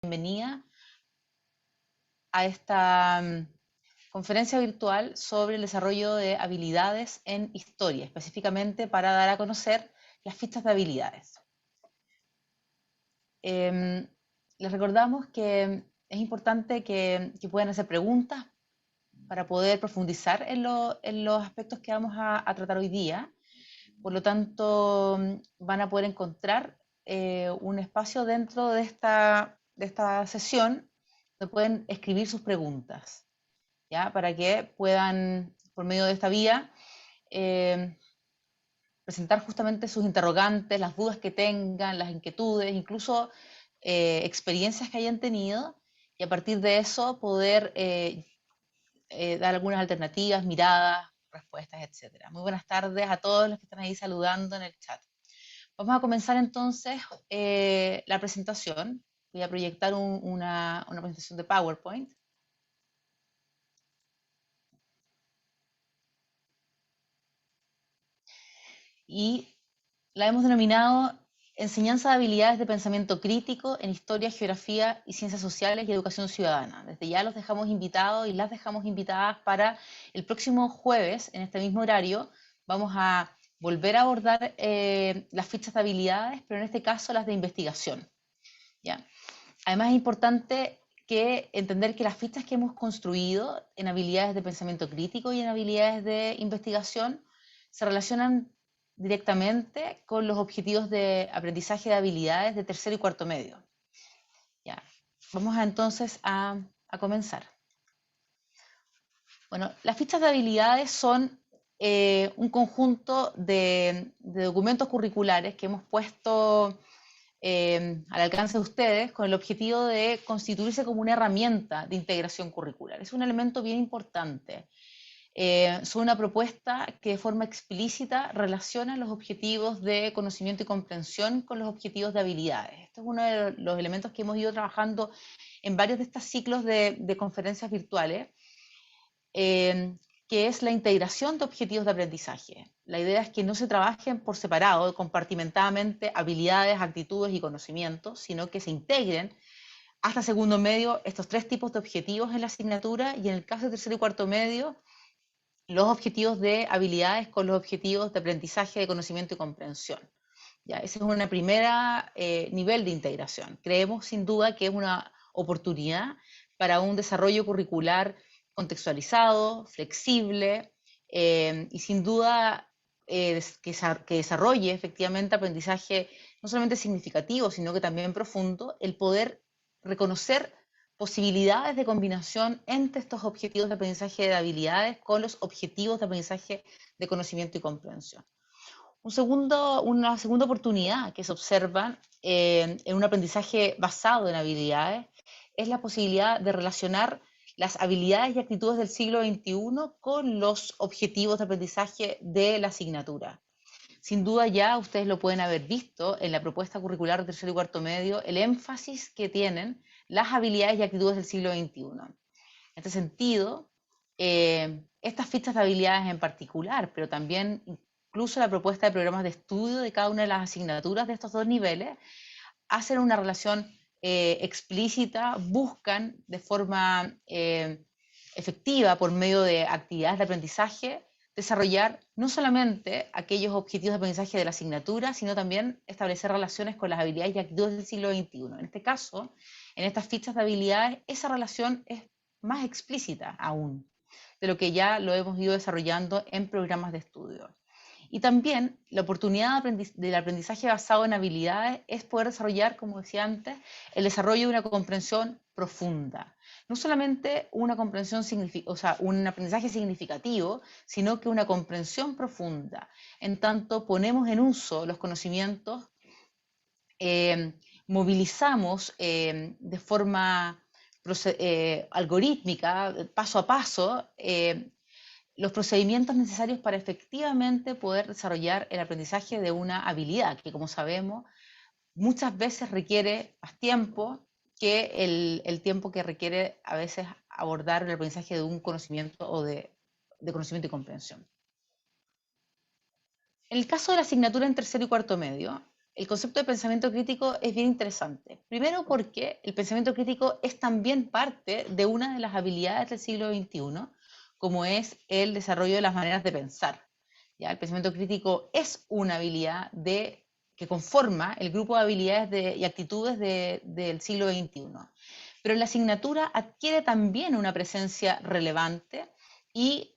Bienvenida a esta conferencia virtual sobre el desarrollo de habilidades en historia, específicamente para dar a conocer las fichas de habilidades. Les recordamos que es importante que puedan hacer preguntas para poder profundizar en los aspectos que vamos a tratar hoy día. Por lo tanto, van a poder encontrar un espacio dentro de esta sesión donde pueden escribir sus preguntas, ¿ya? Para que puedan, por medio de esta vía, presentar justamente sus interrogantes, las dudas que tengan, las inquietudes, incluso experiencias que hayan tenido, y a partir de eso poder dar algunas alternativas, miradas, respuestas, etc. Muy buenas tardes a todos los que están ahí saludando en el chat. Vamos a comenzar entonces la presentación. Voy a proyectar una presentación de PowerPoint. Y la hemos denominado Enseñanza de habilidades de pensamiento crítico en historia, geografía y ciencias sociales y educación ciudadana. Desde ya los dejamos invitados y las dejamos invitadas para el próximo jueves, en este mismo horario. Vamos a volver a abordar las fichas de habilidades, pero en este caso las de investigación, ¿ya? Además es importante entender que las fichas que hemos construido en habilidades de pensamiento crítico y en habilidades de investigación se relacionan directamente con los objetivos de aprendizaje de habilidades de tercero y cuarto medio. Ya. Vamos entonces a comenzar. Bueno, las fichas de habilidades son un conjunto de documentos curriculares que hemos puesto al alcance de ustedes con el objetivo de constituirse como una herramienta de integración curricular. Es un elemento bien importante. Son una propuesta que de forma explícita relaciona los objetivos de conocimiento y comprensión con los objetivos de habilidades. Este es uno de los elementos que hemos ido trabajando en varios de estos ciclos de conferencias virtuales, que es la integración de objetivos de aprendizaje. La idea es que no se trabajen por separado, compartimentadamente, habilidades, actitudes y conocimientos, sino que se integren hasta segundo medio estos tres tipos de objetivos en la asignatura, y en el caso de tercero y cuarto medio, los objetivos de habilidades con los objetivos de aprendizaje, de conocimiento y comprensión. ¿Ya? Ese es un primer nivel de integración. Creemos sin duda que es una oportunidad para un desarrollo curricular contextualizado, flexible y sin duda que desarrolle efectivamente aprendizaje no solamente significativo, sino que también profundo, el poder reconocer posibilidades de combinación entre estos objetivos de aprendizaje de habilidades con los objetivos de aprendizaje de conocimiento y comprensión. Una segunda oportunidad que se observa en un aprendizaje basado en habilidades es la posibilidad de relacionar las habilidades y actitudes del siglo XXI con los objetivos de aprendizaje de la asignatura. Sin duda ya ustedes lo pueden haber visto en la propuesta curricular de tercero y cuarto medio, el énfasis que tienen las habilidades y actitudes del siglo XXI. En este sentido, estas fichas de habilidades en particular, pero también incluso la propuesta de programas de estudio de cada una de las asignaturas de estos dos niveles, hacen una relación explícita, buscan de forma efectiva, por medio de actividades de aprendizaje, desarrollar no solamente aquellos objetivos de aprendizaje de la asignatura, sino también establecer relaciones con las habilidades y actitudes del siglo XXI. En este caso, en estas fichas de habilidades, esa relación es más explícita aún de lo que ya lo hemos ido desarrollando en programas de estudio. Y también la oportunidad del aprendizaje basado en habilidades es poder desarrollar, como decía antes, el desarrollo de una comprensión profunda. No solamente una comprensión un aprendizaje significativo, sino que una comprensión profunda. En tanto, ponemos en uso los conocimientos, movilizamos de forma algorítmica, paso a paso, los procedimientos necesarios para efectivamente poder desarrollar el aprendizaje de una habilidad que, como sabemos, muchas veces requiere más tiempo que el tiempo que requiere a veces abordar el aprendizaje de un conocimiento o de conocimiento y comprensión. En el caso de la asignatura en tercero y cuarto medio, el concepto de pensamiento crítico es bien interesante. Primero porque el pensamiento crítico es también parte de una de las habilidades del siglo XXI, como es el desarrollo de las maneras de pensar. ¿Ya? El pensamiento crítico es una habilidad que conforma el grupo de habilidades y actitudes del siglo XXI. Pero la asignatura adquiere también una presencia relevante y,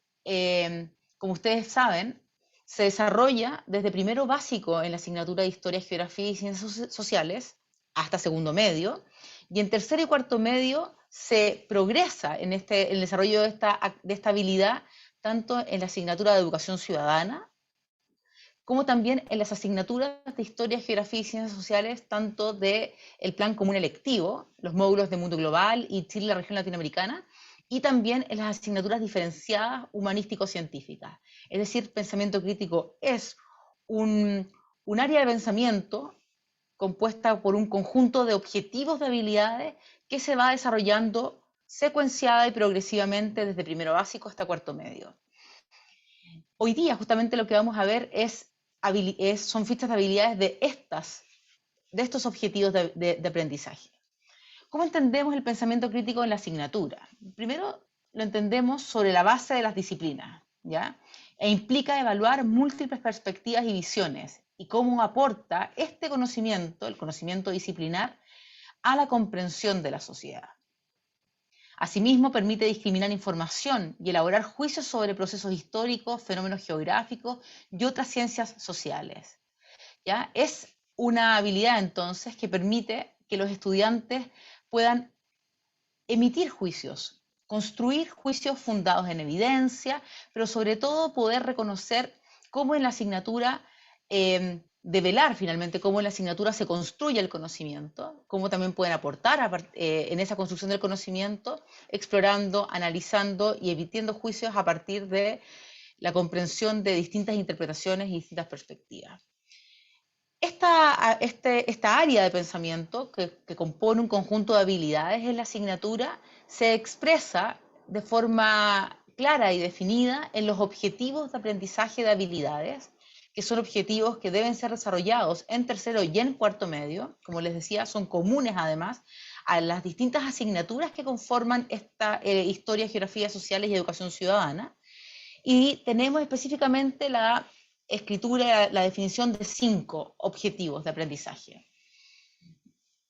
como ustedes saben, se desarrolla desde primero básico en la asignatura de Historia, Geografía y Ciencias Sociales hasta segundo medio, y en tercero y cuarto medio se progresa en el desarrollo de esta habilidad tanto en la asignatura de Educación Ciudadana, como también en las asignaturas de Historia, Geografía y Ciencias Sociales, tanto del Plan Común Electivo, los módulos de Mundo Global y Chile, la región latinoamericana, y también en las asignaturas diferenciadas humanístico-científicas. Es decir, pensamiento crítico es un área de pensamiento compuesta por un conjunto de objetivos de habilidades que se va desarrollando secuenciada y progresivamente desde primero básico hasta cuarto medio. Hoy día justamente lo que vamos a ver son fichas de habilidades de estos objetivos de aprendizaje. ¿Cómo entendemos el pensamiento crítico en la asignatura? Primero lo entendemos sobre la base de las disciplinas, ¿ya? E implica evaluar múltiples perspectivas y visiones y cómo aporta este conocimiento, el conocimiento disciplinar, a la comprensión de la sociedad. Asimismo, permite discriminar información y elaborar juicios sobre procesos históricos, fenómenos geográficos y otras ciencias sociales. ¿Ya? Es una habilidad, entonces, que permite que los estudiantes puedan emitir juicios, construir juicios fundados en evidencia, pero sobre todo poder reconocer cómo en la asignatura develar finalmente cómo en la asignatura se construye el conocimiento, cómo también pueden aportar en esa construcción del conocimiento, explorando, analizando y emitiendo juicios a partir de la comprensión de distintas interpretaciones y distintas perspectivas. Esta área de pensamiento que compone un conjunto de habilidades en la asignatura se expresa de forma clara y definida en los objetivos de aprendizaje de habilidades, que son objetivos que deben ser desarrollados en tercero y en cuarto medio. Como les decía, son comunes además a las distintas asignaturas que conforman esta Historia, Geografía Sociales y Educación Ciudadana. Y tenemos específicamente la escritura, la definición de 5 objetivos de aprendizaje.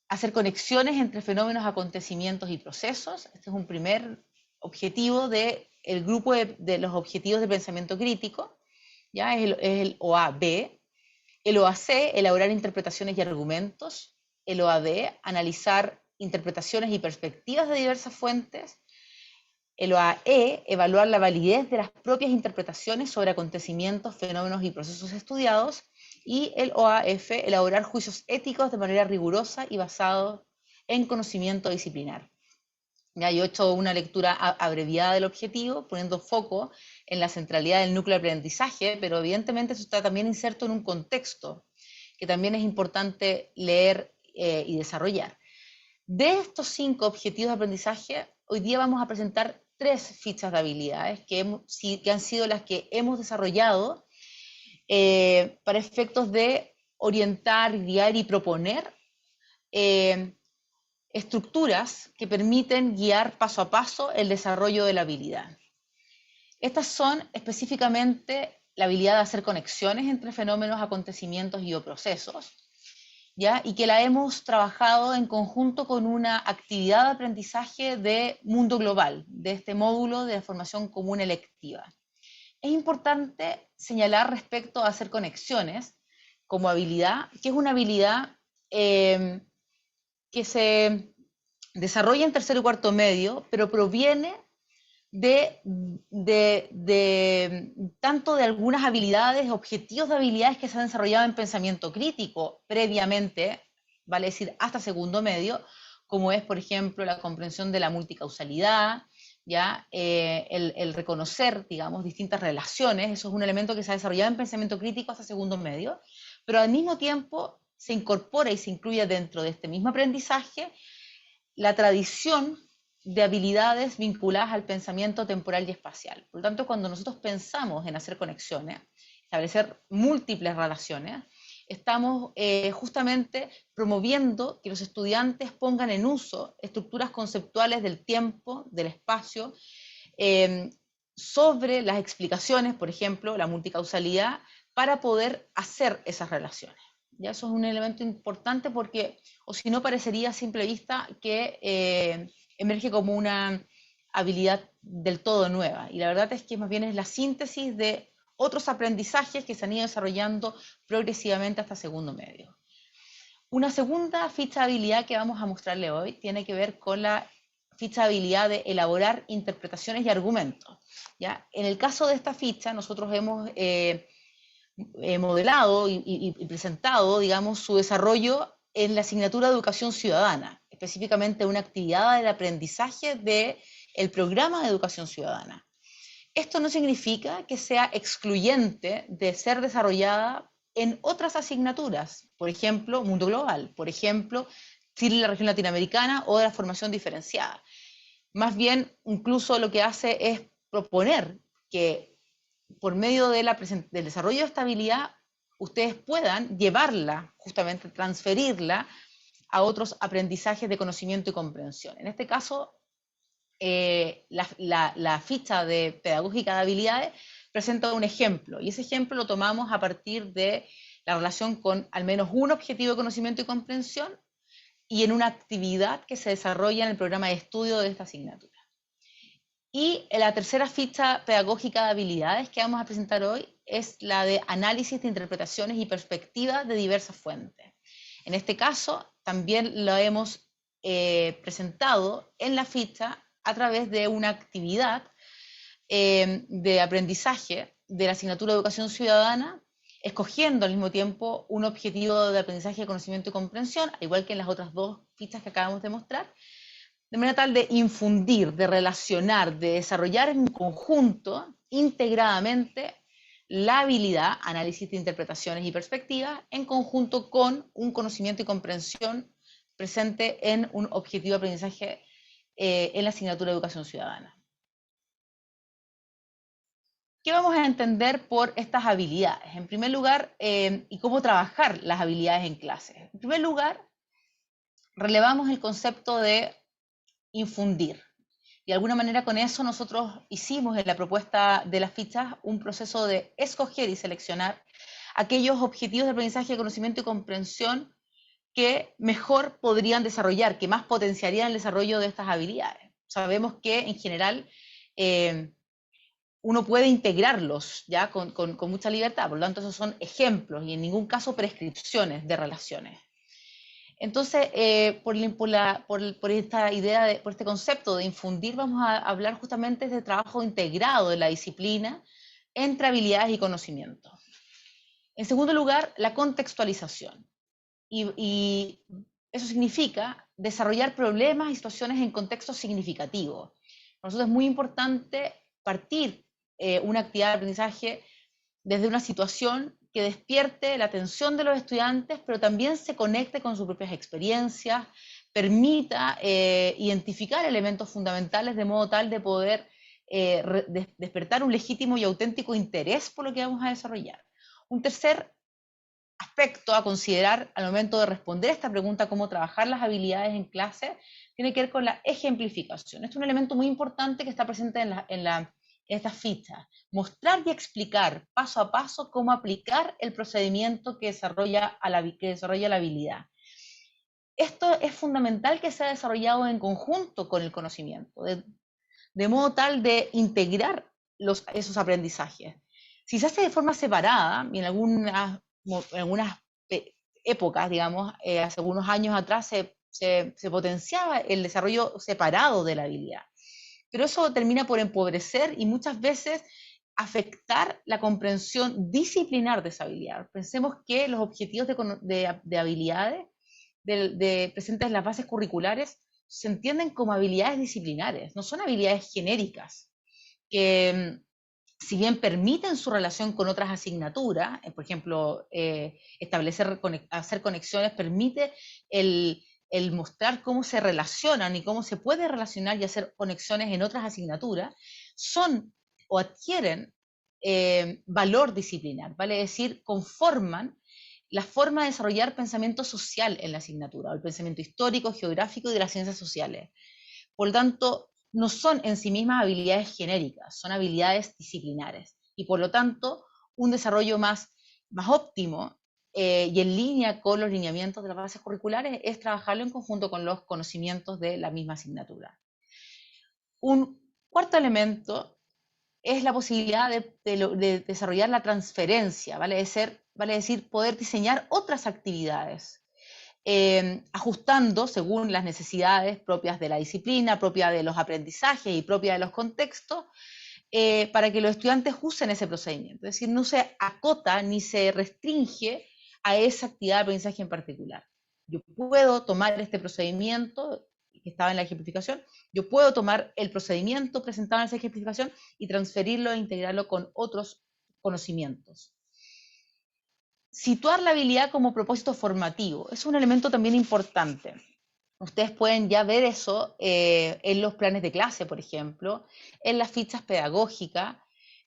Hacer conexiones entre fenómenos, acontecimientos y procesos. Este es un primer objetivo del grupo de los objetivos de pensamiento crítico. ¿Ya? Es el OAB. El OAC, elaborar interpretaciones y argumentos. El OAD, analizar interpretaciones y perspectivas de diversas fuentes. El OAE, evaluar la validez de las propias interpretaciones sobre acontecimientos, fenómenos y procesos estudiados. Y el OAF, elaborar juicios éticos de manera rigurosa y basados en conocimiento disciplinar. Ya, yo he hecho una lectura abreviada del objetivo, poniendo foco en la centralidad del núcleo de aprendizaje, pero evidentemente eso está también inserto en un contexto que también es importante leer y desarrollar. De estos 5 objetivos de aprendizaje, hoy día vamos a presentar 3 fichas de habilidades que han sido las que hemos desarrollado para efectos de orientar, guiar y proponer estructuras que permiten guiar paso a paso el desarrollo de la habilidad. Estas son específicamente la habilidad de hacer conexiones entre fenómenos, acontecimientos y o procesos, ¿ya? Y que la hemos trabajado en conjunto con una actividad de aprendizaje de Mundo Global, de este módulo de formación común electiva. Es importante señalar respecto a hacer conexiones como habilidad, que es una habilidad que se desarrolla en tercero y cuarto medio, pero proviene tanto de algunas habilidades, objetivos de habilidades que se han desarrollado en pensamiento crítico previamente, vale decir, hasta segundo medio, como es, por ejemplo, la comprensión de la multicausalidad, ¿ya? El reconocer, digamos, distintas relaciones. Eso es un elemento que se ha desarrollado en pensamiento crítico hasta segundo medio, pero al mismo tiempo se incorpora y se incluye dentro de este mismo aprendizaje la tradición de habilidades vinculadas al pensamiento temporal y espacial. Por lo tanto, cuando nosotros pensamos en hacer conexiones, establecer múltiples relaciones, estamos justamente promoviendo que los estudiantes pongan en uso estructuras conceptuales del tiempo, del espacio, sobre las explicaciones, por ejemplo, la multicausalidad, para poder hacer esas relaciones. ¿Ya? Eso es un elemento importante porque, o si no, parecería a simple vista que emerge como una habilidad del todo nueva. Y la verdad es que más bien es la síntesis de otros aprendizajes que se han ido desarrollando progresivamente hasta segundo medio. Una segunda ficha de habilidad que vamos a mostrarle hoy tiene que ver con la ficha de habilidad de elaborar interpretaciones y argumentos. ¿Ya? En el caso de esta ficha, nosotros hemos modelado y presentado, digamos, su desarrollo en la asignatura de Educación Ciudadana, específicamente una actividad del aprendizaje del programa de Educación Ciudadana. Esto no significa que sea excluyente de ser desarrollada en otras asignaturas, por ejemplo, Mundo Global, por ejemplo, Chile y la región latinoamericana o de la formación diferenciada. Más bien, incluso lo que hace es proponer que por medio del desarrollo de esta habilidad, ustedes puedan llevarla, justamente transferirla a otros aprendizajes de conocimiento y comprensión. En este caso, la ficha de pedagógica de habilidades presenta un ejemplo, y ese ejemplo lo tomamos a partir de la relación con al menos un objetivo de conocimiento y comprensión y en una actividad que se desarrolla en el programa de estudio de esta asignatura. Y la tercera ficha pedagógica de habilidades que vamos a presentar hoy es la de análisis de interpretaciones y perspectivas de diversas fuentes. En este caso, también lo hemos presentado en la ficha a través de una actividad de aprendizaje de la asignatura de Educación Ciudadana, escogiendo al mismo tiempo un objetivo de aprendizaje de conocimiento y comprensión, al igual que en las otras dos fichas que acabamos de mostrar, de manera tal de infundir, de relacionar, de desarrollar en conjunto, integradamente, la habilidad, análisis de interpretaciones y perspectivas, en conjunto con un conocimiento y comprensión presente en un objetivo de aprendizaje en la asignatura de Educación Ciudadana. ¿Qué vamos a entender por estas habilidades? En primer lugar, y cómo trabajar las habilidades en clase. En primer lugar, relevamos el concepto de infundir. Y de alguna manera con eso nosotros hicimos en la propuesta de las fichas un proceso de escoger y seleccionar aquellos objetivos de aprendizaje, de conocimiento y comprensión que mejor podrían desarrollar, que más potenciarían el desarrollo de estas habilidades. Sabemos que en general uno puede integrarlos ya con mucha libertad, por lo tanto esos son ejemplos y en ningún caso prescripciones de relaciones. Entonces, por esta idea, por este concepto de infundir, vamos a hablar justamente de trabajo integrado de la disciplina entre habilidades y conocimientos. En segundo lugar, la contextualización. Y eso significa desarrollar problemas y situaciones en contextos significativos. Para nosotros es muy importante partir una actividad de aprendizaje desde una situación que despierte la atención de los estudiantes, pero también se conecte con sus propias experiencias, permita identificar elementos fundamentales de modo tal de poder despertar un legítimo y auténtico interés por lo que vamos a desarrollar. Un tercer aspecto a considerar al momento de responder esta pregunta, cómo trabajar las habilidades en clase, tiene que ver con la ejemplificación. Este es un elemento muy importante que está presente en estas fichas. Mostrar y explicar paso a paso cómo aplicar el procedimiento que desarrolla la habilidad. Esto es fundamental que sea desarrollado en conjunto con el conocimiento, de modo tal de integrar esos aprendizajes. Si se hace de forma separada, y en algunas épocas, digamos, hace algunos años atrás se potenciaba el desarrollo separado de la habilidad. Pero eso termina por empobrecer y muchas veces afectar la comprensión disciplinar de esa habilidad. Pensemos que los objetivos de habilidades presentes en las bases curriculares se entienden como habilidades disciplinares, no son habilidades genéricas, que si bien permiten su relación con otras asignaturas, por ejemplo, hacer conexiones, permite el mostrar cómo se relacionan y cómo se puede relacionar y hacer conexiones en otras asignaturas, son o adquieren valor disciplinar, vale decir, conforman la forma de desarrollar pensamiento social en la asignatura, o el pensamiento histórico, geográfico y de las ciencias sociales. Por lo tanto, no son en sí mismas habilidades genéricas, son habilidades disciplinares. Y por lo tanto, un desarrollo más óptimo y en línea con los lineamientos de las bases curriculares es trabajarlo en conjunto con los conocimientos de la misma asignatura. Un cuarto elemento es la posibilidad de desarrollar la transferencia, vale decir, poder diseñar otras actividades, ajustando según las necesidades propias de la disciplina, propia de los aprendizajes y propia de los contextos, para que los estudiantes usen ese procedimiento. Es decir, no se acota ni se restringe a esa actividad de aprendizaje en particular. Yo puedo tomar este procedimiento que estaba en la ejemplificación, yo puedo tomar el procedimiento presentado en esa ejemplificación y transferirlo e integrarlo con otros conocimientos. Situar la habilidad como propósito formativo es un elemento también importante. Ustedes pueden ya ver eso en los planes de clase, por ejemplo, en las fichas pedagógicas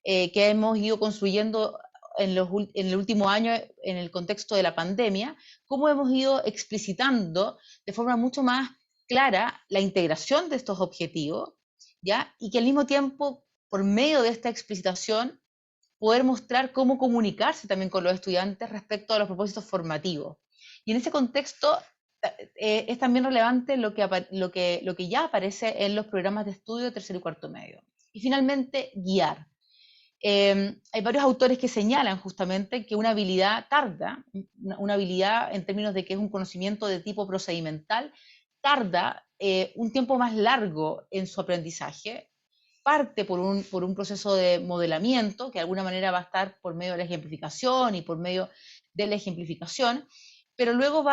que hemos ido construyendo en el último año en el contexto de la pandemia, cómo hemos ido explicitando de forma mucho más clara la integración de estos objetivos, ¿ya? Y que al mismo tiempo, por medio de esta explicitación, poder mostrar cómo comunicarse también con los estudiantes respecto a los propósitos formativos. Y en ese contexto es también relevante lo que ya aparece en los programas de estudio de tercero y cuarto medio. Y finalmente, guiar. Hay varios autores que señalan justamente que una habilidad tarda, una habilidad en términos de que es un conocimiento de tipo procedimental, tarda un tiempo más largo en su aprendizaje, parte por un proceso de modelamiento, que de alguna manera va a estar por medio de la ejemplificación y por medio de la ejemplificación, pero luego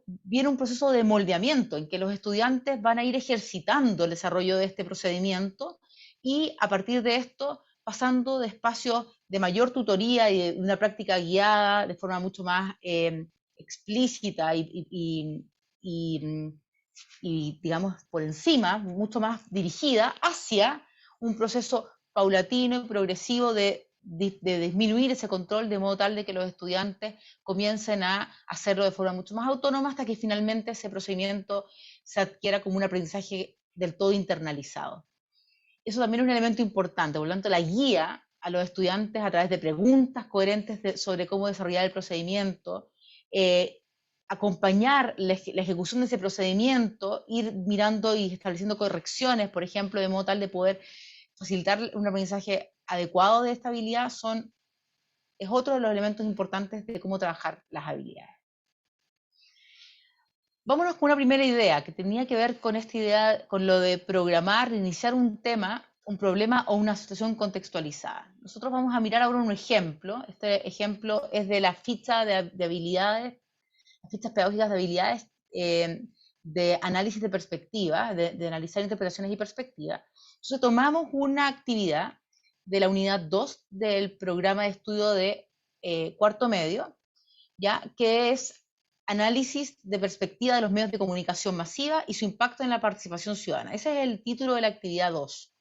viene un proceso de moldeamiento en que los estudiantes van a ir ejercitando el desarrollo de este procedimiento y a partir de esto pasando de espacios de mayor tutoría y de una práctica guiada de forma mucho más explícita y, digamos, por encima, mucho más dirigida hacia un proceso paulatino y progresivo de disminuir ese control de modo tal de que los estudiantes comiencen a hacerlo de forma mucho más autónoma hasta que finalmente ese procedimiento se adquiera como un aprendizaje del todo internalizado. Eso también es un elemento importante, por lo tanto la guía a los estudiantes a través de preguntas coherentes sobre cómo desarrollar el procedimiento, acompañar la ejecución de ese procedimiento, ir mirando y estableciendo correcciones, por ejemplo, de modo tal de poder facilitar un aprendizaje adecuado de esta habilidad, es otro de los elementos importantes de cómo trabajar las habilidades. Vámonos con una primera idea que tenía que ver con esta idea, con lo de programar, iniciar un tema, un problema o una situación contextualizada. Nosotros vamos a mirar ahora un ejemplo. Este ejemplo es de la ficha de habilidades, las fichas pedagógicas de habilidades de análisis de perspectiva, de analizar interpretaciones y perspectivas. Entonces tomamos una actividad de la unidad 2 del programa de estudio de cuarto medio, ¿ya? Que es análisis de perspectiva de los medios de comunicación masiva y su impacto en la participación ciudadana. Ese es el título de la actividad 2.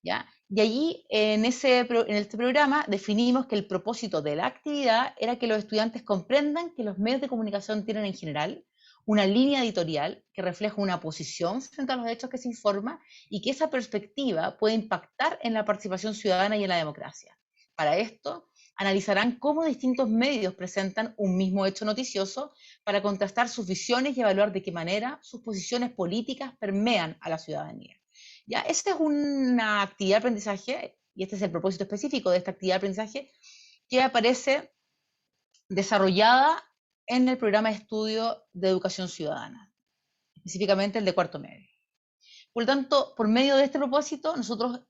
¿Ya? Y allí, en este programa, definimos que el propósito de la actividad era que los estudiantes comprendan que los medios de comunicación tienen en general una línea editorial que refleja una posición frente a los hechos que se informa y que esa perspectiva puede impactar en la participación ciudadana y en la democracia. Para esto, analizarán cómo distintos medios presentan un mismo hecho noticioso para contrastar sus visiones y evaluar de qué manera sus posiciones políticas permean a la ciudadanía. ¿Ya? Esta es una actividad de aprendizaje, y este es el propósito específico de esta actividad de aprendizaje, que aparece desarrollada en el programa de estudio de educación ciudadana, específicamente el de cuarto medio. Por lo tanto, por medio de este propósito, nosotros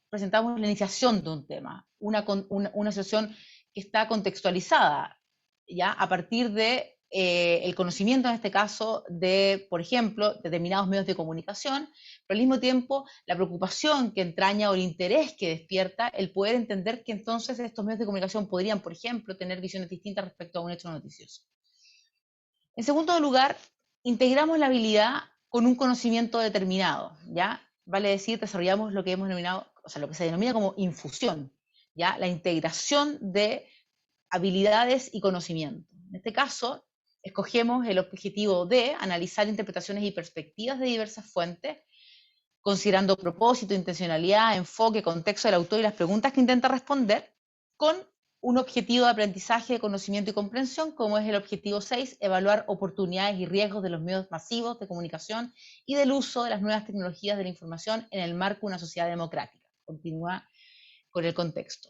presentamos la iniciación de un tema, una sesión que está contextualizada, ¿ya? A partir de el conocimiento en este caso de, por ejemplo, determinados medios de comunicación, pero al mismo tiempo la preocupación que entraña o el interés que despierta el poder entender que entonces estos medios de comunicación podrían, por ejemplo, tener visiones distintas respecto a un hecho noticioso. En segundo lugar, integramos la habilidad con un conocimiento determinado, ¿ya? Vale decir, desarrollamos lo que hemos denominado, o sea, lo que se denomina como infusión, ¿ya? La integración de habilidades y conocimientos. En este caso, escogemos el objetivo D, analizar interpretaciones y perspectivas de diversas fuentes, considerando propósito, intencionalidad, enfoque, contexto del autor y las preguntas que intenta responder, con un objetivo de aprendizaje, de conocimiento y comprensión, como es el objetivo 6, evaluar oportunidades y riesgos de los medios masivos de comunicación y del uso de las nuevas tecnologías de la información en el marco de una sociedad democrática. Continúa con el contexto.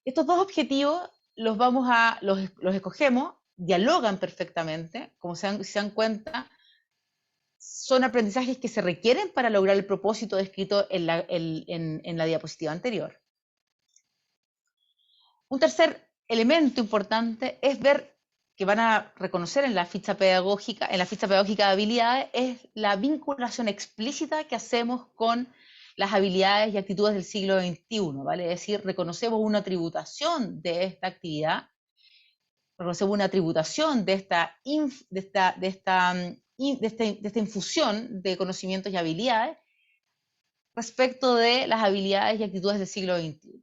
Estos dos objetivos los escogemos, dialogan perfectamente, como se dan cuenta, son aprendizajes que se requieren para lograr el propósito descrito en la diapositiva anterior. Un tercer elemento importante es ver, que van a reconocer en la ficha pedagógica de habilidades, es la vinculación explícita que hacemos con las habilidades y actitudes del siglo XXI, ¿vale? Es decir, reconocemos una tributación de esta actividad, reconocemos una tributación de esta infusión de conocimientos y habilidades respecto de las habilidades y actitudes del siglo XXI.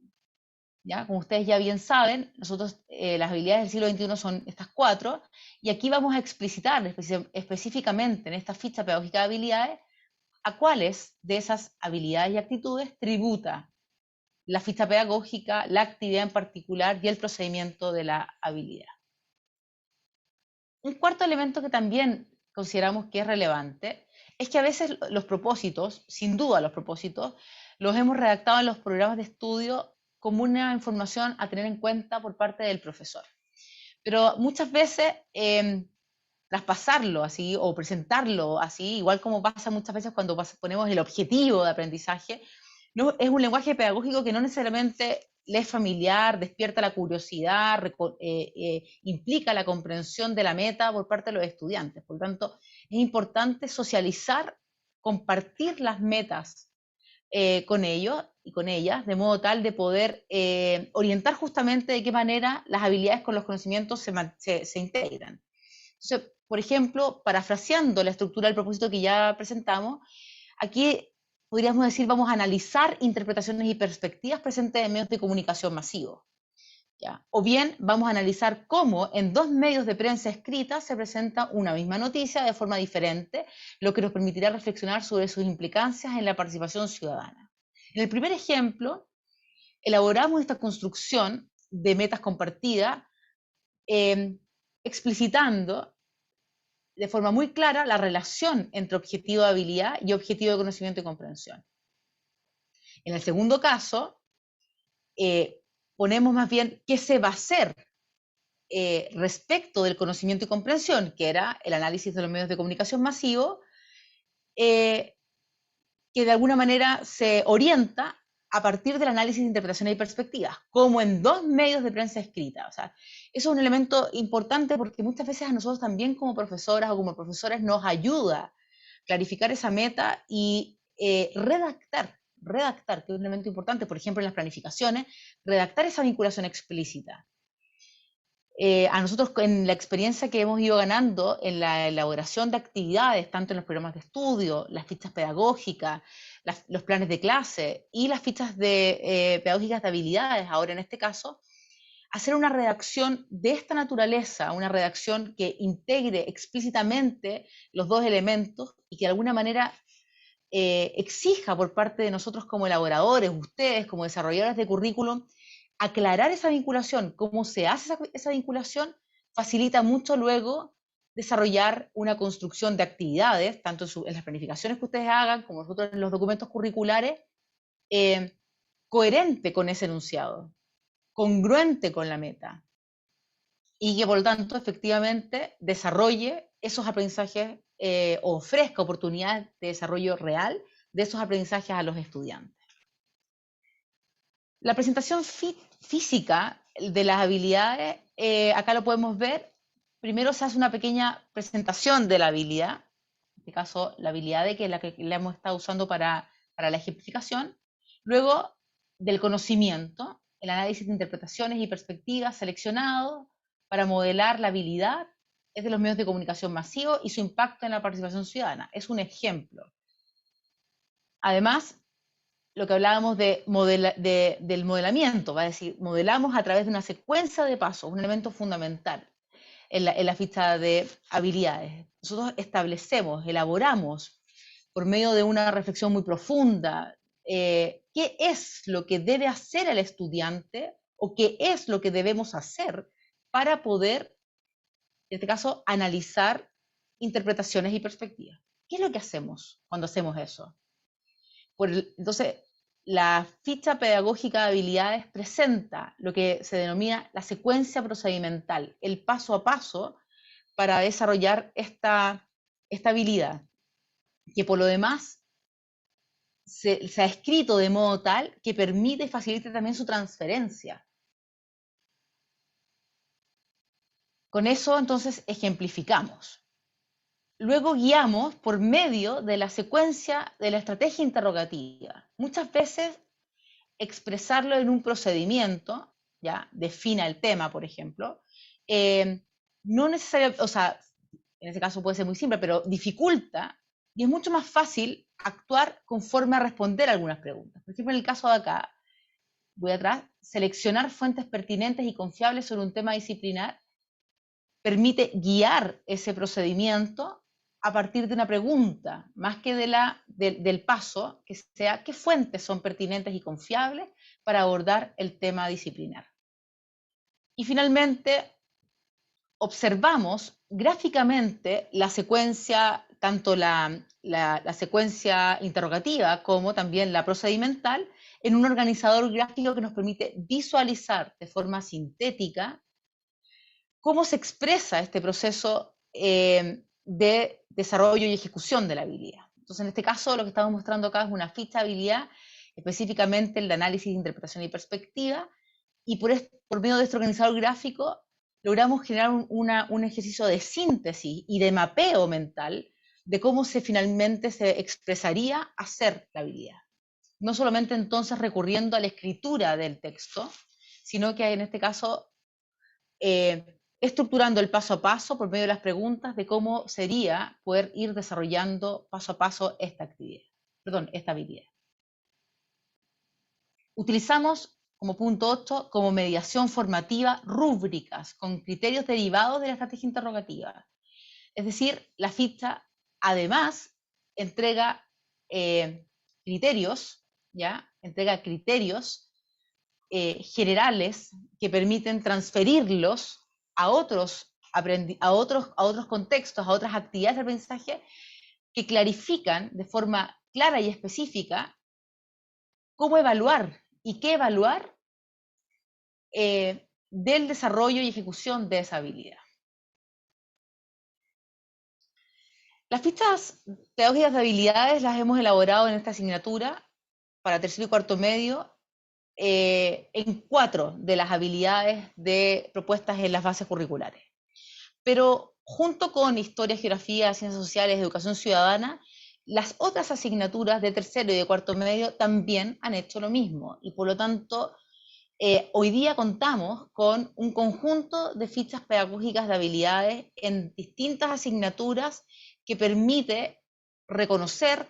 ¿Ya? Como ustedes ya bien saben, nosotros las habilidades del siglo XXI son estas 4, y aquí vamos a explicitar específicamente en esta ficha pedagógica de habilidades a cuáles de esas habilidades y actitudes tributa la ficha pedagógica, la actividad en particular y el procedimiento de la habilidad. Un cuarto elemento que también consideramos que es relevante es que a veces los propósitos, sin duda los propósitos, los hemos redactado en los programas de estudio como una información a tener en cuenta por parte del profesor. Pero muchas veces traspasarlo así o presentarlo así, igual como pasa muchas veces cuando ponemos el objetivo de aprendizaje, no, es un lenguaje pedagógico que no necesariamente le es familiar, despierta la curiosidad, implica la comprensión de la meta por parte de los estudiantes. Por lo tanto, es importante socializar, compartir las metas con ellos y con ellas, de modo tal de poder orientar justamente de qué manera las habilidades con los conocimientos se integran. Entonces, por ejemplo, parafraseando la estructura del propósito que ya presentamos, aquí podríamos decir, vamos a analizar interpretaciones y perspectivas presentes en medios de comunicación masivos. ¿Ya? O bien vamos a analizar cómo en 2 medios de prensa escrita se presenta una misma noticia de forma diferente, lo que nos permitirá reflexionar sobre sus implicancias en la participación ciudadana. En el primer ejemplo, elaboramos esta construcción de metas compartidas, explicitando de forma muy clara la relación entre objetivo de habilidad y objetivo de conocimiento y comprensión. En el segundo caso, ponemos más bien qué se va a hacer respecto del conocimiento y comprensión, que era el análisis de los medios de comunicación masivos, que de alguna manera se orienta a partir del análisis de interpretaciones y perspectivas, como en 2 medios de prensa escrita. O sea, eso es un elemento importante porque muchas veces a nosotros también como profesoras o como profesores nos ayuda a clarificar esa meta y redactar, que es un elemento importante, por ejemplo, en las planificaciones, redactar esa vinculación explícita. A nosotros, en la experiencia que hemos ido ganando en la elaboración de actividades, tanto en los programas de estudio, las fichas pedagógicas, los planes de clase y las fichas pedagógicas de habilidades, ahora en este caso, hacer una redacción de esta naturaleza, una redacción que integre explícitamente los 2 elementos y que de alguna manera exija por parte de nosotros como elaboradores, ustedes como desarrolladores de currículum, aclarar esa vinculación, cómo se hace esa vinculación, facilita mucho luego desarrollar una construcción de actividades, tanto en las planificaciones que ustedes hagan, como nosotros en los documentos curriculares, coherente con ese enunciado, congruente con la meta, y que por lo tanto efectivamente desarrolle esos aprendizajes o ofrezca oportunidades de desarrollo real de esos aprendizajes a los estudiantes. La presentación física de las habilidades, acá lo podemos ver. Primero se hace una pequeña presentación de la habilidad, en este caso la habilidad de que es la que la hemos estado usando para la ejemplificación. Luego del conocimiento, el análisis de interpretaciones y perspectivas seleccionado para modelar la habilidad es de los medios de comunicación masivos y su impacto en la participación ciudadana. Es un ejemplo. Además, lo que hablábamos del modelamiento, va a decir, modelamos a través de una secuencia de pasos, un elemento fundamental. en la ficha de habilidades. Nosotros establecemos, elaboramos, por medio de una reflexión muy profunda, qué es lo que debe hacer el estudiante o qué es lo que debemos hacer para poder, en este caso, analizar interpretaciones y perspectivas. ¿Qué es lo que hacemos cuando hacemos eso? Entonces, la ficha pedagógica de habilidades presenta lo que se denomina la secuencia procedimental, el paso a paso para desarrollar esta habilidad, que por lo demás se ha escrito de modo tal que permite y facilita también su transferencia. Con eso, entonces, ejemplificamos. Luego guiamos por medio de la secuencia de la estrategia interrogativa. Muchas veces expresarlo en un procedimiento, ya, defina el tema, por ejemplo, no necesariamente, o sea, en este caso puede ser muy simple, pero dificulta y es mucho más fácil actuar conforme a responder algunas preguntas. Por ejemplo, en el caso de acá, voy atrás, seleccionar fuentes pertinentes y confiables sobre un tema disciplinar permite guiar ese procedimiento a partir de una pregunta, más que del paso, que sea qué fuentes son pertinentes y confiables para abordar el tema disciplinar. Y finalmente, observamos gráficamente la secuencia, tanto la secuencia interrogativa como también la procedimental, en un organizador gráfico que nos permite visualizar de forma sintética cómo se expresa este proceso de desarrollo y ejecución de la habilidad. Entonces, en este caso, lo que estamos mostrando acá es una ficha de habilidad, específicamente el de análisis, interpretación y perspectiva, y por medio de este organizador gráfico logramos generar un ejercicio de síntesis y de mapeo mental de cómo finalmente se expresaría hacer la habilidad. No solamente entonces recurriendo a la escritura del texto, sino que en este caso estructurando el paso a paso por medio de las preguntas de cómo sería poder ir desarrollando paso a paso esta habilidad. Utilizamos como punto 8, como mediación formativa, rúbricas con criterios derivados de la estrategia interrogativa. Es decir, la ficha además entrega criterios, ¿ya? Entrega criterios generales que permiten transferirlos a otros contextos, a otras actividades de aprendizaje que clarifican de forma clara y específica cómo evaluar y qué evaluar del desarrollo y ejecución de esa habilidad. Las fichas pedagógicas de habilidades las hemos elaborado en esta asignatura para tercero y cuarto medio en 4 de las habilidades propuestas en las bases curriculares. Pero junto con Historia, Geografía, Ciencias Sociales, Educación Ciudadana, las otras asignaturas de tercero y de cuarto medio también han hecho lo mismo. Y por lo tanto, hoy día contamos con un conjunto de fichas pedagógicas de habilidades en distintas asignaturas que permite reconocer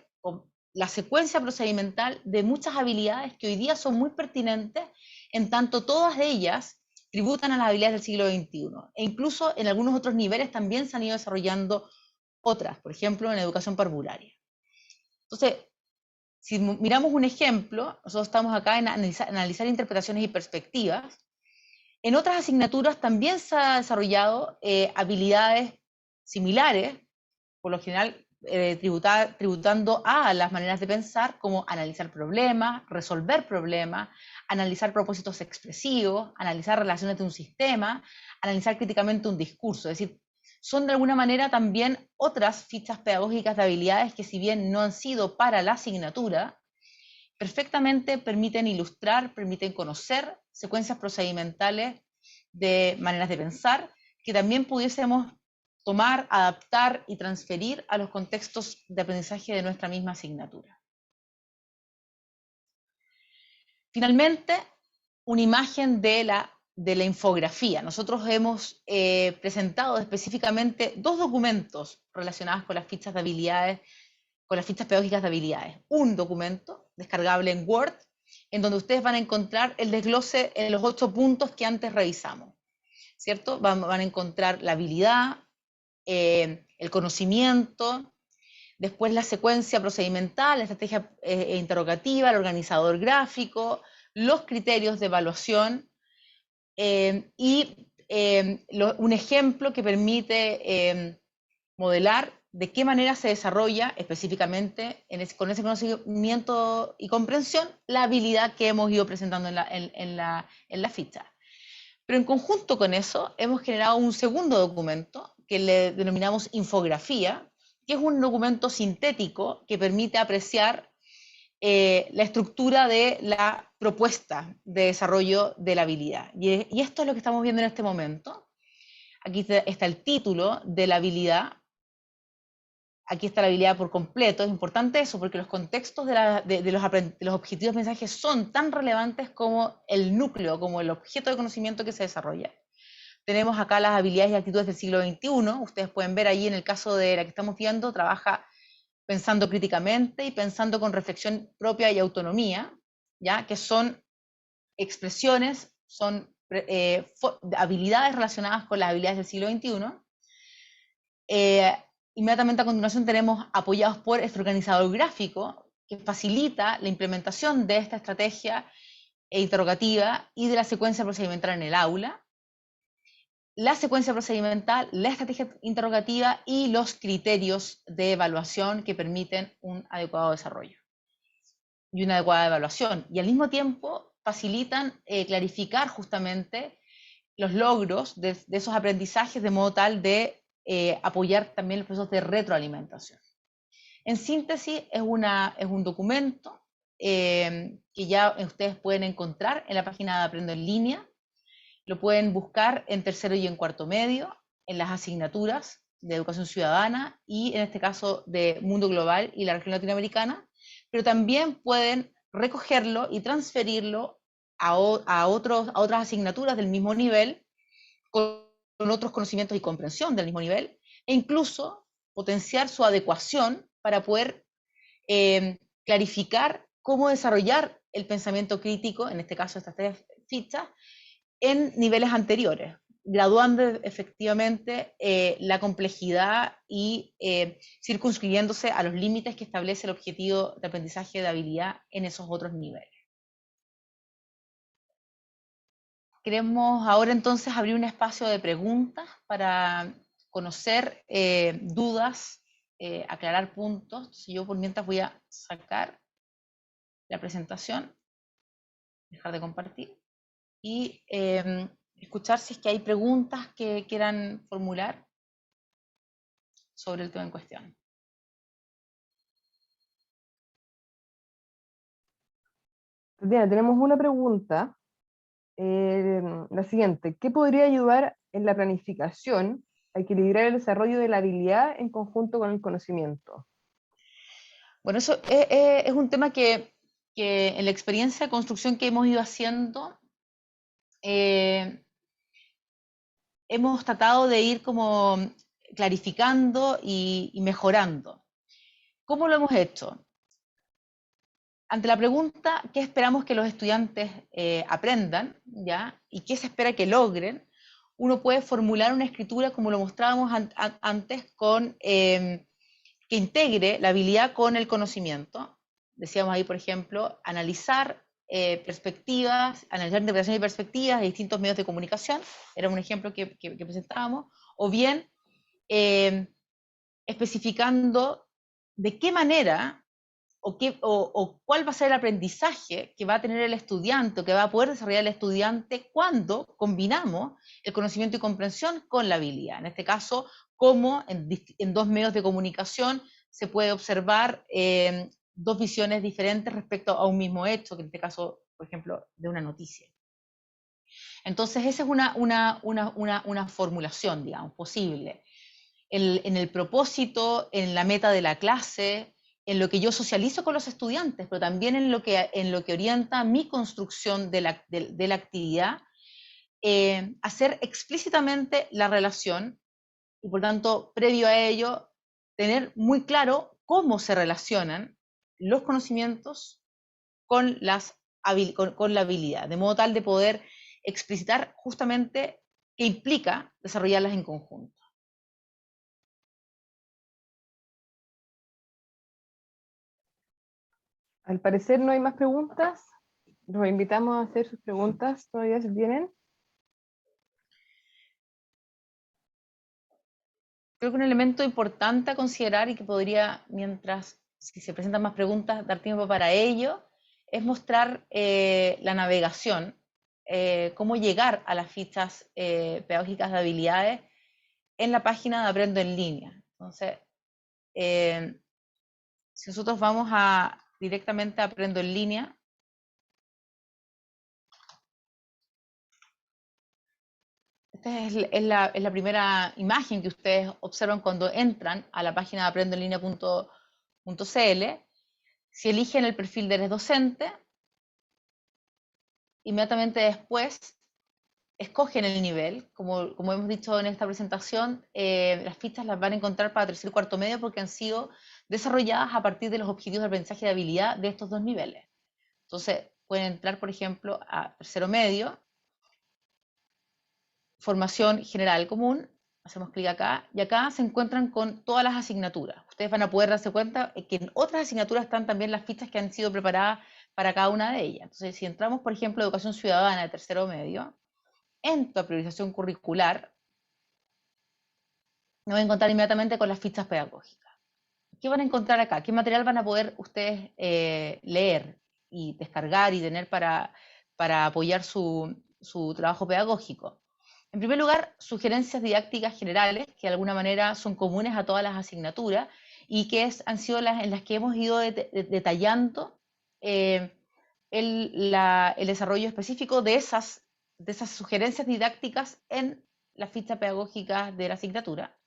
la secuencia procedimental de muchas habilidades que hoy día son muy pertinentes, en tanto todas ellas tributan a las habilidades del siglo XXI. E incluso en algunos otros niveles también se han ido desarrollando otras, por ejemplo, en educación parvularia. Entonces, si miramos un ejemplo, nosotros estamos acá en analizar interpretaciones y perspectivas. En otras asignaturas también se han desarrollado habilidades similares, por lo general tributando a las maneras de pensar, como analizar problemas, resolver problemas, analizar propósitos expresivos, analizar relaciones de un sistema, analizar críticamente un discurso. Es decir, son de alguna manera también otras fichas pedagógicas de habilidades que, si bien no han sido para la asignatura, perfectamente permiten ilustrar, permiten conocer secuencias procedimentales de maneras de pensar que también pudiésemos tomar, adaptar y transferir a los contextos de aprendizaje de nuestra misma asignatura. Finalmente, una imagen de la infografía. Nosotros hemos presentado específicamente 2 documentos relacionados con las fichas de habilidades, con las fichas pedagógicas de habilidades. Un documento descargable en Word, en donde ustedes van a encontrar el desglose en los 8 puntos que antes revisamos. ¿cierto? Van a encontrar la habilidad, el conocimiento, después la secuencia procedimental, la estrategia interrogativa, el organizador gráfico, los criterios de evaluación un ejemplo que permite modelar de qué manera se desarrolla específicamente con ese conocimiento y comprensión la habilidad que hemos ido presentando en la ficha. Pero en conjunto con eso hemos generado un segundo documento que le denominamos infografía, que es un documento sintético que permite apreciar la estructura de la propuesta de desarrollo de la habilidad. Y esto es lo que estamos viendo en este momento. Aquí está el título de la habilidad. Aquí está la habilidad por completo. Es importante eso porque los contextos de los objetivos de mensaje son tan relevantes como el núcleo, como el objeto de conocimiento que se desarrolla. Tenemos acá las habilidades y actitudes del siglo XXI. Ustedes pueden ver ahí en el caso de la que estamos viendo, trabaja pensando críticamente y pensando con reflexión propia y autonomía, ¿ya? Que son expresiones, son habilidades relacionadas con las habilidades del siglo XXI. Inmediatamente a continuación tenemos apoyados por este organizador gráfico que facilita la implementación de esta estrategia interrogativa y de la secuencia procedimental en el aula. La secuencia procedimental, la estrategia interrogativa y los criterios de evaluación que permiten un adecuado desarrollo y una adecuada evaluación. Y al mismo tiempo facilitan clarificar justamente los logros de esos aprendizajes de modo tal de apoyar también los procesos de retroalimentación. En síntesis, es un documento que ya ustedes pueden encontrar en la página de Aprendo en Línea. Lo pueden buscar en tercero y en cuarto medio, en las asignaturas de educación ciudadana y en este caso de mundo global y la región latinoamericana, pero también pueden recogerlo y transferirlo a otras asignaturas del mismo nivel, con otros conocimientos y comprensión del mismo nivel, e incluso potenciar su adecuación para poder clarificar cómo desarrollar el pensamiento crítico, en este caso estas tres fichas, en niveles anteriores, graduando efectivamente la complejidad y circunscribiéndose a los límites que establece el objetivo de aprendizaje de habilidad en esos otros niveles. Queremos ahora entonces abrir un espacio de preguntas para conocer dudas, aclarar puntos. Entonces yo por mientras voy a sacar la presentación, dejar de compartir y escuchar si es que hay preguntas que quieran formular sobre el tema en cuestión. Tatiana, tenemos una pregunta, la siguiente: ¿qué podría ayudar en la planificación a equilibrar el desarrollo de la habilidad en conjunto con el conocimiento? Bueno, eso es un tema que en la experiencia de construcción que hemos ido haciendo, hemos tratado de ir como clarificando y mejorando. ¿Cómo lo hemos hecho? Ante la pregunta, ¿qué esperamos que los estudiantes aprendan, ¿ya? Y qué se espera que logren? Uno puede formular una escritura, como lo mostrábamos antes, que integre la habilidad con el conocimiento. Decíamos ahí, por ejemplo, analizar perspectivas, analizar interpretación y perspectivas de distintos medios de comunicación, era un ejemplo que presentábamos, o bien especificando de qué manera o cuál va a ser el aprendizaje que va a tener el estudiante, o que va a poder desarrollar el estudiante cuando combinamos el conocimiento y comprensión con la habilidad. En este caso, cómo en dos medios de comunicación se puede observar dos visiones diferentes respecto a un mismo hecho, que en este caso, por ejemplo, de una noticia. Entonces, esa es una formulación, digamos, posible. En el propósito, en la meta de la clase, en lo que yo socializo con los estudiantes, pero también en lo que orienta mi construcción de la actividad, hacer explícitamente la relación y por tanto, previo a ello, tener muy claro cómo se relacionan los conocimientos con la habilidad, de modo tal de poder explicitar justamente que implica desarrollarlas en conjunto. Al parecer no hay más preguntas. Los invitamos a hacer sus preguntas, todavía se tienen. Creo que un elemento importante a considerar y que podría, mientras, si se presentan más preguntas, dar tiempo para ello, es mostrar la navegación, cómo llegar a las fichas pedagógicas de habilidades en la página de Aprendo en Línea. Entonces, si nosotros vamos directamente a Aprendo en Línea, esta es la primera imagen que ustedes observan cuando entran a la página de aprendoenlinea.cl. Si eligen el perfil de Eres Docente, inmediatamente después escogen el nivel. Como hemos dicho en esta presentación, las fichas las van a encontrar para tercer y cuarto medio porque han sido desarrolladas a partir de los objetivos de aprendizaje de habilidad de estos dos niveles. Entonces, pueden entrar, por ejemplo, a tercero medio, formación general común, hacemos clic acá, y acá se encuentran con todas las asignaturas. Ustedes van a poder darse cuenta que en otras asignaturas están también las fichas que han sido preparadas para cada una de ellas. Entonces, si entramos, por ejemplo, educación ciudadana de tercero medio, en tu priorización curricular, me voy a encontrar inmediatamente con las fichas pedagógicas. ¿Qué van a encontrar acá? ¿Qué material van a poder ustedes leer y descargar y tener para apoyar su trabajo pedagógico? En primer lugar, sugerencias didácticas generales que de alguna manera son comunes a todas las asignaturas y que han sido en las que hemos ido detallando el desarrollo específico de esas sugerencias didácticas en la ficha pedagógica de la asignatura.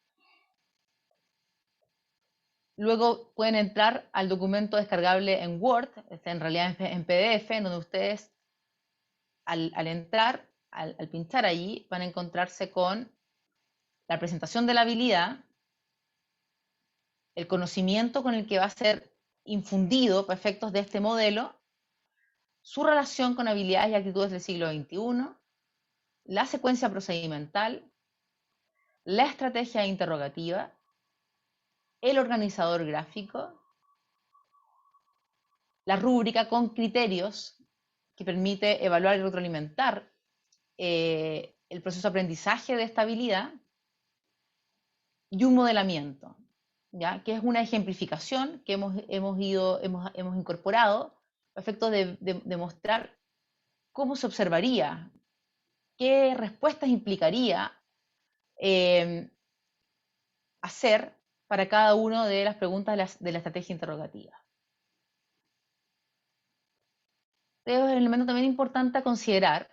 Luego pueden entrar al documento descargable en Word, en realidad en PDF, en donde ustedes al entrar, al pinchar allí, van a encontrarse con la presentación de la habilidad, el conocimiento con el que va a ser infundido para efectos de este modelo, su relación con habilidades y actitudes del siglo XXI, la secuencia procedimental, la estrategia interrogativa, el organizador gráfico, la rúbrica con criterios que permite evaluar y retroalimentar el proceso de aprendizaje de esta habilidad, y un modelamiento, ¿ya? Que es una ejemplificación que hemos incorporado a efectos de mostrar cómo se observaría, qué respuestas implicaría hacer para cada una de las preguntas de la estrategia interrogativa. Es un elemento también importante a considerar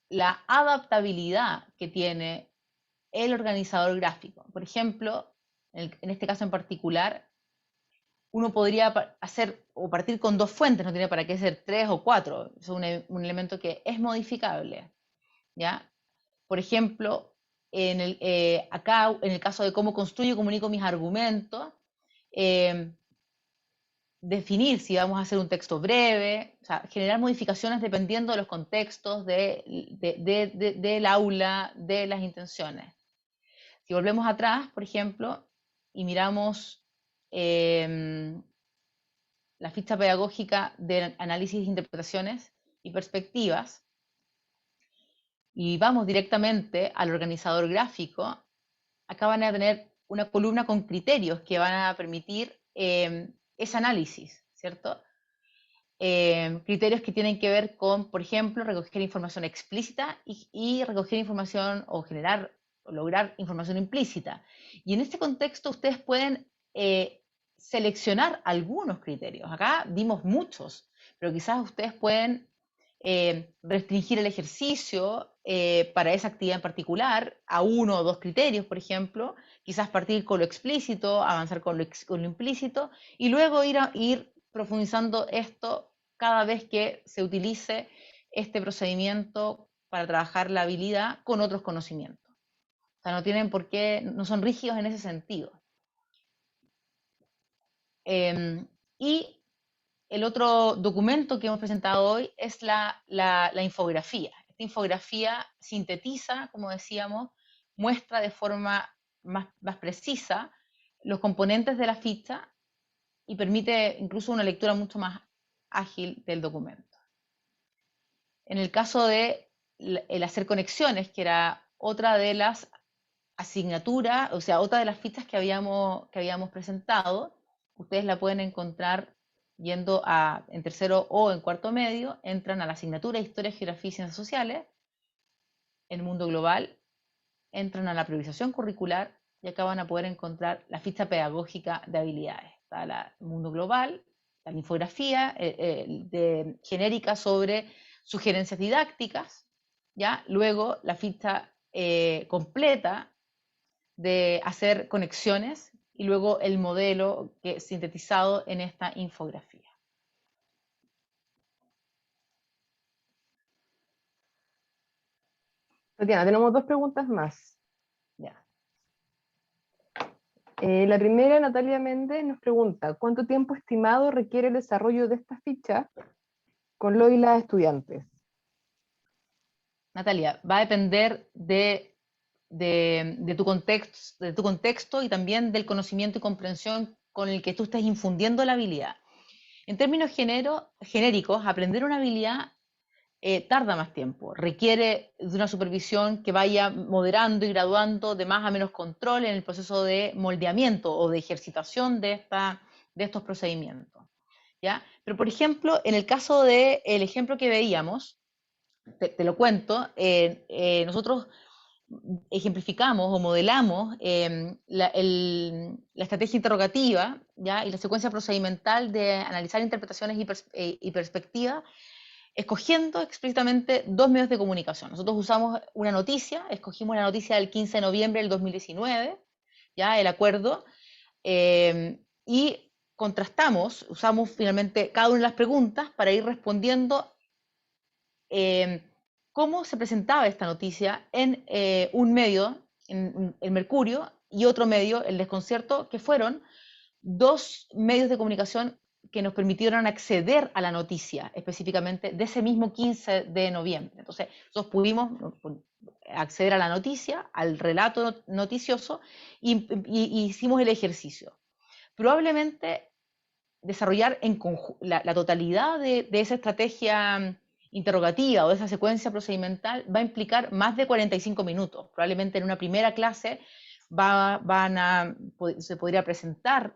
la adaptabilidad que tiene el organizador gráfico. Por ejemplo, en este caso en particular, uno podría hacer o partir con dos fuentes, no tiene para qué ser tres o cuatro, es un elemento que es modificable, ¿ya? Por ejemplo, acá, en el caso de cómo construyo y comunico mis argumentos, definir si vamos a hacer un texto breve, o sea, generar modificaciones dependiendo de los contextos del aula, de las intenciones. Si volvemos atrás, por ejemplo, y miramos la ficha pedagógica de análisis, interpretaciones y perspectivas, y vamos directamente al organizador gráfico, acá van a tener una columna con criterios que van a permitir ese análisis, ¿cierto? Criterios que tienen que ver con, por ejemplo, recoger información explícita y recoger información o generar o lograr información implícita. Y en este contexto ustedes pueden seleccionar algunos criterios. Acá dimos muchos, pero quizás ustedes pueden restringir el ejercicio para esa actividad en particular a uno o dos criterios, por ejemplo, quizás partir con lo explícito, avanzar con lo implícito y luego ir profundizando esto cada vez que se utilice este procedimiento para trabajar la habilidad con otros conocimientos. O sea, no tienen por qué, no son rígidos en ese sentido. Y el otro documento que hemos presentado hoy es la infografía. esta infografía sintetiza, como decíamos, muestra de forma más precisa los componentes de la ficha y permite incluso una lectura mucho más ágil del documento. En el caso de el hacer conexiones, que era otra de las asignaturas, o sea, otra de las fichas que habíamos presentado, ustedes la pueden encontrar yendo en tercero o en cuarto medio, entran a la asignatura Historia, Geografía y Ciencias Sociales, en Mundo Global, entran a la priorización curricular y acá van a poder encontrar la ficha pedagógica de habilidades. Está el Mundo Global, la infografía genérica sobre sugerencias didácticas, ¿ya? Luego la ficha completa de hacer conexiones y luego el modelo sintetizado en esta infografía. Tatiana, tenemos dos preguntas más. Ya. La primera, Natalia Méndez nos pregunta, ¿cuánto tiempo estimado requiere el desarrollo de esta ficha con lo y las estudiantes? Natalia, va a depender de tu contexto y también del conocimiento y comprensión con el que tú estés infundiendo la habilidad. En términos genéricos, aprender una habilidad tarda más tiempo, requiere de una supervisión que vaya moderando y graduando de más a menos control en el proceso de moldeamiento o de ejercitación de estos procedimientos, ¿ya? Pero, por ejemplo, en el caso del ejemplo que veíamos, te lo cuento, nosotros ejemplificamos o modelamos la estrategia interrogativa, ¿ya? Y la secuencia procedimental de analizar interpretaciones y perspectivas, escogiendo explícitamente dos medios de comunicación. Nosotros usamos una noticia, escogimos la noticia del 15 de noviembre del 2019, ¿ya? El acuerdo, y contrastamos, usamos finalmente cada una de las preguntas para ir respondiendo cómo se presentaba esta noticia en un medio, en Mercurio, y otro medio, El Desconcierto, que fueron dos medios de comunicación que nos permitieron acceder a la noticia, específicamente de ese mismo 15 de noviembre. Entonces, nosotros pudimos acceder a la noticia, al relato noticioso, y hicimos el ejercicio. Probablemente desarrollar la totalidad de esa estrategia interrogativa o de esa secuencia procedimental va a implicar más de 45 minutos. Probablemente en una primera clase se podría presentar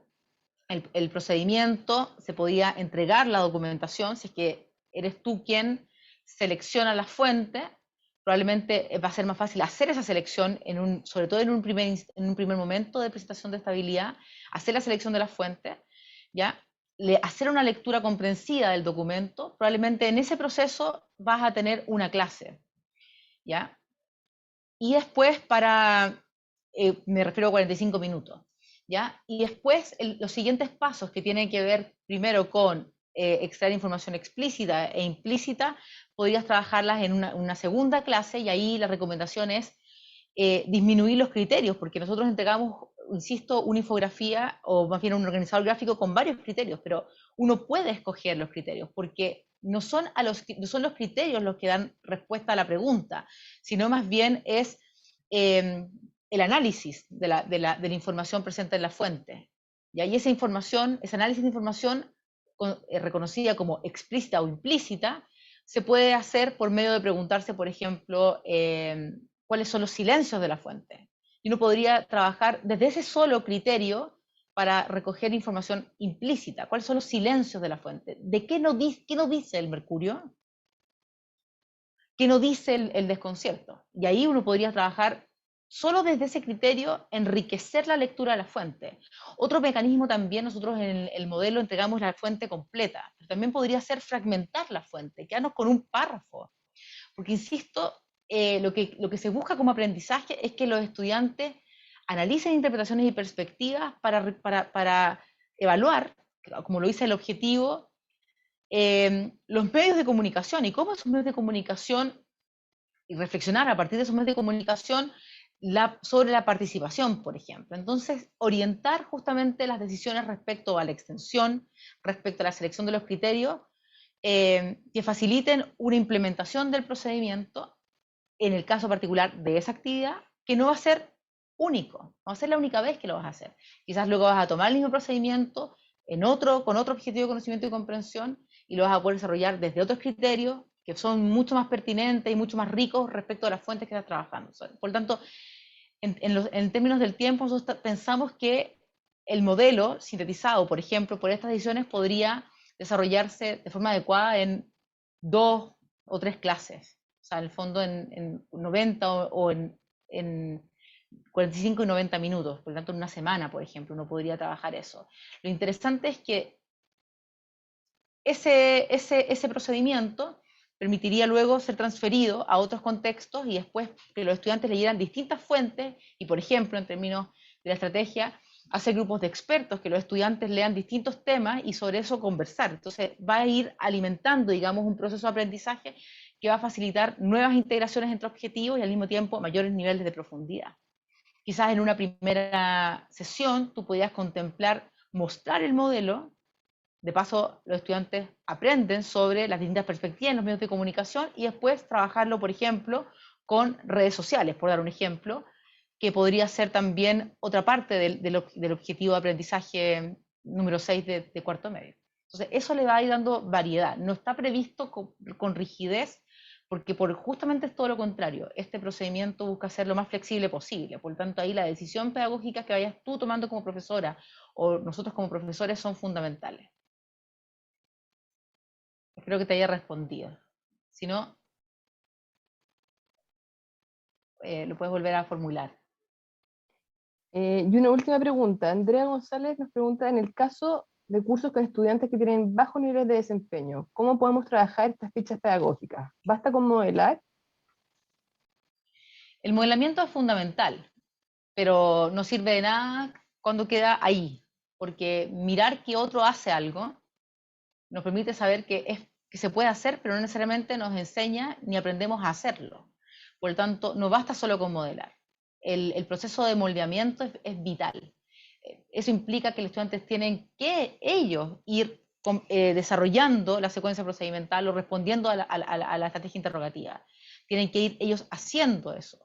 el procedimiento, se podría entregar la documentación, si es que eres tú quien selecciona las fuentes, probablemente va a ser más fácil hacer esa selección, sobre todo en un primer momento de presentación de estabilidad, hacer la selección de las fuentes, ¿ya? Hacer una lectura comprensiva del documento, probablemente en ese proceso vas a tener una clase, ¿ya? Y después me refiero a 45 minutos, ¿ya? Y después los siguientes pasos que tienen que ver primero con extraer información explícita e implícita, podrías trabajarlas en una segunda clase y ahí la recomendación es disminuir los criterios, porque nosotros entregamos, insisto, una infografía o más bien un organizador gráfico con varios criterios, pero uno puede escoger los criterios porque no son los criterios los que dan respuesta a la pregunta, sino más bien es el análisis de la información presente en la fuente. Y ahí ese análisis de información reconocida como explícita o implícita, se puede hacer por medio de preguntarse, por ejemplo, cuáles son los silencios de la fuente. Y uno podría trabajar desde ese solo criterio para recoger información implícita. ¿Cuáles son los silencios de la fuente? ¿De qué no dice el Mercurio? ¿Qué no dice el Desconcierto? Y ahí uno podría trabajar solo desde ese criterio, enriquecer la lectura de la fuente. Otro mecanismo también, nosotros en el modelo entregamos la fuente completa, pero también podría ser fragmentar la fuente, quedarnos con un párrafo. Porque, insisto, lo que se busca como aprendizaje es que los estudiantes analicen interpretaciones y perspectivas para evaluar, como lo dice el objetivo, los medios de comunicación y cómo esos medios de comunicación, y reflexionar a partir de esos medios de comunicación sobre la participación, por ejemplo. Entonces, orientar justamente las decisiones respecto a la extensión, respecto a la selección de los criterios, que faciliten una implementación del procedimiento en el caso particular de esa actividad, que no va a ser único, no va a ser la única vez que lo vas a hacer. Quizás luego vas a tomar el mismo procedimiento con otro objetivo de conocimiento y comprensión, y lo vas a poder desarrollar desde otros criterios que son mucho más pertinentes y mucho más ricos respecto a las fuentes que estás trabajando. Por lo tanto, en términos del tiempo, nosotros pensamos que el modelo sintetizado, por ejemplo, por estas decisiones, podría desarrollarse de forma adecuada en 2 o 3 clases. O sea, en el fondo en 90 o en 45 y 90 minutos. Por lo tanto, en una semana, por ejemplo, uno podría trabajar eso. Lo interesante es que ese procedimiento permitiría luego ser transferido a otros contextos y después que los estudiantes leyeran distintas fuentes y, por ejemplo, en términos de la estrategia, hacer grupos de expertos, que los estudiantes lean distintos temas y sobre eso conversar. Entonces va a ir alimentando, digamos, un proceso de aprendizaje que va a facilitar nuevas integraciones entre objetivos y al mismo tiempo mayores niveles de profundidad. Quizás en una primera sesión tú podrías contemplar mostrar el modelo. De paso, los estudiantes aprenden sobre las distintas perspectivas en los medios de comunicación y después trabajarlo, por ejemplo, con redes sociales, por dar un ejemplo, que podría ser también otra parte del objetivo de aprendizaje número 6 de cuarto medio. Entonces, eso le va a ir dando variedad. No está previsto con rigidez, porque justamente es todo lo contrario. Este procedimiento busca ser lo más flexible posible. Por lo tanto, ahí la decisión pedagógica que vayas tú tomando como profesora o nosotros como profesores son fundamentales. Espero que te haya respondido. Si no, lo puedes volver a formular. Y una última pregunta. Andrea González nos pregunta, en el caso de cursos con estudiantes que tienen bajo nivel de desempeño, ¿cómo podemos trabajar estas fichas pedagógicas? ¿Basta con modelar? El modelamiento es fundamental, pero no sirve de nada cuando queda ahí, porque mirar que otro hace algo nos permite saber que se puede hacer, pero no necesariamente nos enseña ni aprendemos a hacerlo. Por lo tanto, no basta solo con modelar. El proceso de moldeamiento es vital. Eso implica que los estudiantes tienen que ellos ir desarrollando la secuencia procedimental o respondiendo a la estrategia interrogativa. Tienen que ir ellos haciendo eso.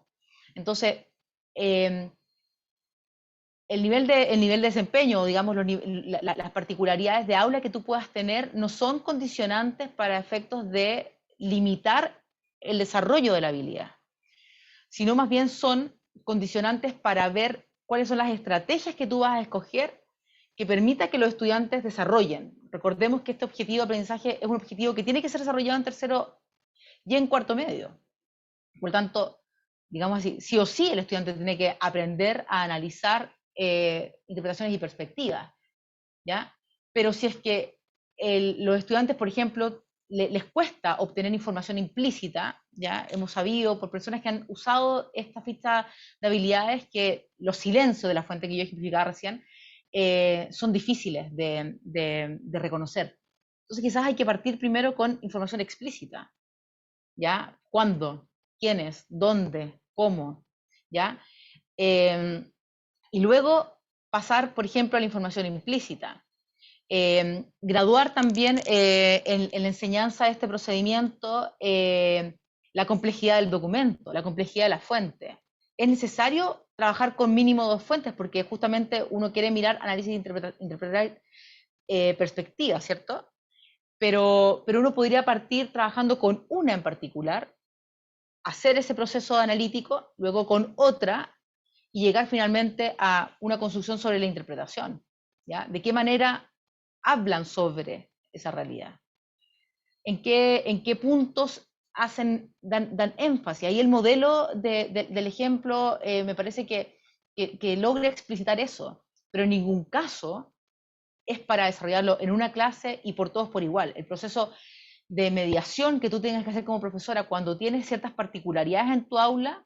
Entonces, el nivel de desempeño, digamos, las particularidades de aula que tú puedas tener no son condicionantes para efectos de limitar el desarrollo de la habilidad, sino más bien son condicionantes para ver cuáles son las estrategias que tú vas a escoger que permita que los estudiantes desarrollen. Recordemos que este objetivo de aprendizaje es un objetivo que tiene que ser desarrollado en tercero y en cuarto medio. Por lo tanto, digamos así, sí o sí el estudiante tiene que aprender a analizar interpretaciones y perspectivas, ¿ya? Pero si es que los estudiantes, por ejemplo, les cuesta obtener información implícita, ¿ya? Hemos sabido por personas que han usado esta ficha de habilidades que los silencios de la fuente que yo ejemplificaba recién son difíciles de reconocer. Entonces quizás hay que partir primero con información explícita, ¿ya? ¿Cuándo? ¿Quiénes? ¿Dónde? ¿Cómo? ¿Ya? Y luego pasar, por ejemplo, a la información implícita. Graduar también en la enseñanza de este procedimiento la complejidad del documento, la complejidad de la fuente. Es necesario trabajar con mínimo 2 fuentes porque justamente uno quiere mirar análisis e interpretar perspectivas, ¿cierto? Pero uno podría partir trabajando con una en particular, hacer ese proceso analítico, luego con otra y llegar finalmente a una construcción sobre la interpretación. ¿Ya? ¿De qué manera hablan sobre esa realidad? ¿En qué puntos dan énfasis? Ahí el modelo del ejemplo me parece que logra explicitar eso, pero en ningún caso es para desarrollarlo en una clase y por todos por igual. El proceso de mediación que tú tengas que hacer como profesora cuando tienes ciertas particularidades en tu aula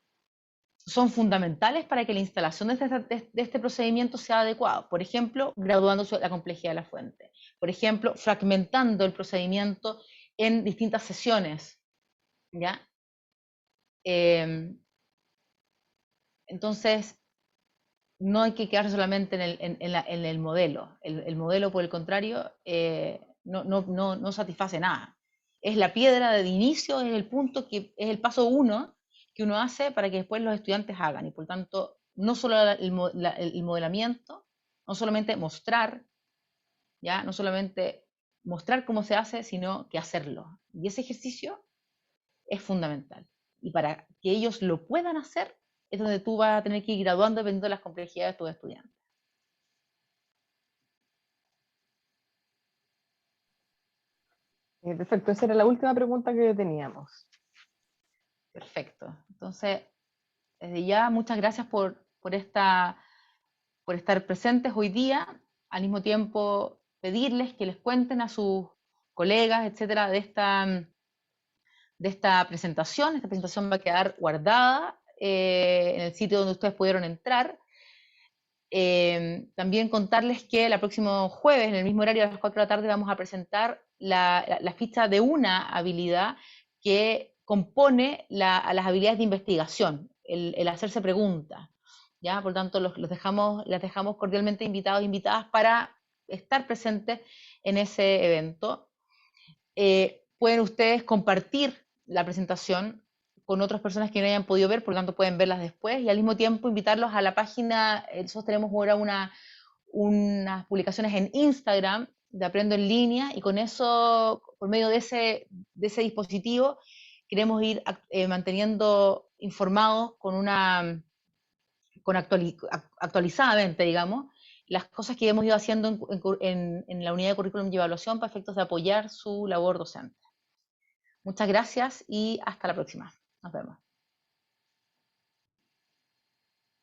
son fundamentales para que la instalación de este procedimiento sea adecuado. Por ejemplo, graduando la complejidad de la fuente. Por ejemplo, fragmentando el procedimiento en distintas sesiones. ¿Ya? Entonces, no hay que quedarse solamente en el modelo. El modelo, por el contrario, no satisface nada. es la piedra de inicio, es el punto que es el paso uno que uno hace para que después los estudiantes hagan. Y por tanto, no solo el modelamiento, no solamente mostrar, ¿ya? No solamente mostrar cómo se hace, sino que hacerlo. Y ese ejercicio es fundamental. Y para que ellos lo puedan hacer, es donde tú vas a tener que ir graduando dependiendo de las complejidades de tus estudiantes. Perfecto, esa era la última pregunta que teníamos. Perfecto. Entonces, desde ya, muchas gracias por estar presentes hoy día. Al mismo tiempo, pedirles que les cuenten a sus colegas, etcétera, de esta presentación. Esta presentación va a quedar guardada en el sitio donde ustedes pudieron entrar. También contarles que el próximo jueves, en el mismo horario, a las 4 de la tarde, vamos a presentar la ficha de una habilidad que compone a las habilidades de investigación, el hacerse preguntas. ¿Ya? Por tanto, las dejamos cordialmente invitados e invitadas para estar presentes en ese evento. Pueden ustedes compartir la presentación con otras personas que no hayan podido ver, por lo tanto pueden verlas después, y al mismo tiempo invitarlos a la página. Nosotros tenemos ahora unas publicaciones en Instagram de Aprendo en Línea, y con eso, por medio de ese dispositivo, queremos ir manteniendo informados actualizadamente, digamos, las cosas que hemos ido haciendo en la unidad de currículum y evaluación para efectos de apoyar su labor docente. Muchas gracias y hasta la próxima. Nos vemos.